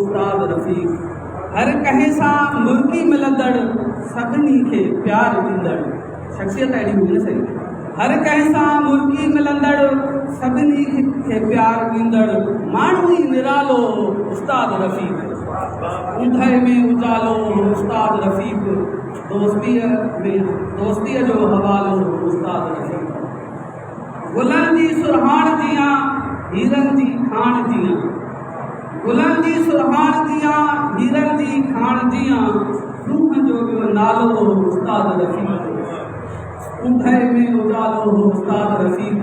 उस्ताद रफ़ीक। हर कंहिं सां मुल्की मिलंदड़ सभिनी खे प्यार ॾींदड़ शख़्सियत अहिड़ी हुई न सही। हर कंहिं सां मुल्की मिलंदड़ सभिनी खे प्यार ॾींदड़ माण्हू ई निरालो उस्ताद रफ़ीक। ऊंधे में उजालो उस्ताद रफ़ीक, दोस्तीअ जो हवालो उस्ताद रफ़ीक। गुलनि जी सुरहाण जियां हीरनि जी खाण जियां, गुलनि जी सुरहाण जियां हीरनि जी खाण जियां रूह जो ॿियो नालो उस्ताद रफ़ीक। ऊंधे में उजालो उस्ताद रफ़ीक,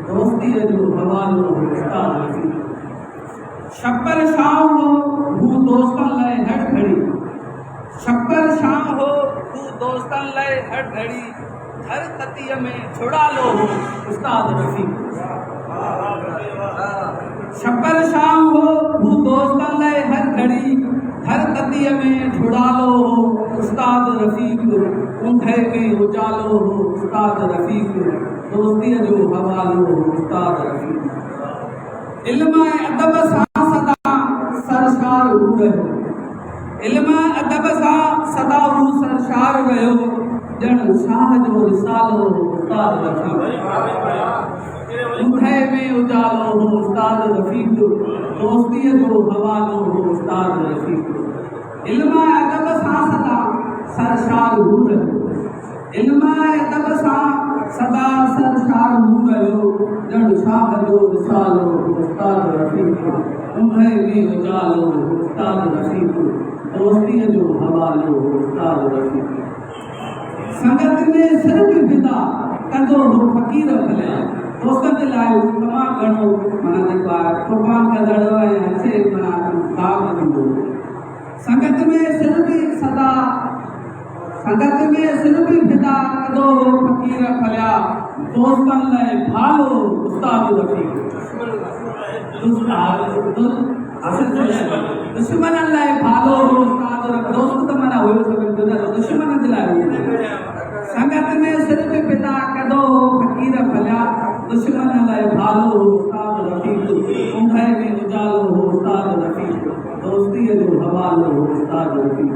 दोस्तीअ जो हवालो उस्ताद रफ़ीक। छप्पर शाम हो हू दोस्तनि लाइ हर घड़ी, छप्पर शाम हो हू दोस्तनि लाइ हर घड़ी, हर ततीअ में छुड़ालो उस्ताद रफ़ीक। छप्पर शाम हो हू दोस्तनि लाइ हर घड़ी, हर ततीअ में छुड़ालो उस्ताद रफ़ीक। ऊंधे में उजालो उस्ताद रफ़ीक, दोस्तीअ जो हवालो उस्ताद रफ़ीक। इल्म अदब सां सदा सरशार हू रहियो, इल्म अदब सां सदा हू सरशार रहियो, ॼण शाह जो रिसालो उस्ताद रफ़ीक। ऊंधे में उजालो उस्ताद रफ़ीक, दोस्तीअ जो हवालो उस्ताद रफ़ीक। इल्म अदब सां सदा सरशार हू रहियो, इल्म अदब सां सदा सरशार हू रहियो, ॼण शाह जो रिसालो उस्ताद रफ़ीक। ऊंधे में उजालो उस्ताद रफ़ीक, दोस्तीअ जो हवालो उस्ताद रफ़ीक। संगत में सिर्फ़ फिदा कंदो हो फ़क़ीर भलिया, दोस्तनि जे लाइ तमामु घणो माना जेको आहे क़ुर्बान कंदड़ ऐं हसे माना भाव ॾींदो। संगत में सिर्फ़ सदा, संगत में सिर्फ़ फिदा कंदो हो फ़क़ीर भलिया, दोस्तनि लाइ भालो उस्ताद रफ़ीक। दुश्मननि लाइ भालो उस्ताद रफ़ीक, दोस्त त माना हुयो सभिनि दुश्मननि जे लाइ। संगत में सिर्फ़ फिदा कंदो हो फ़क़ीर भलिया, दुश्मन लाइ भालो उस्ताद रफ़ीक। ऊंधे में उजालो उस्ताद रफ़ीक, दोस्तीअ जो हवालो उस्ताद रफ़ीक।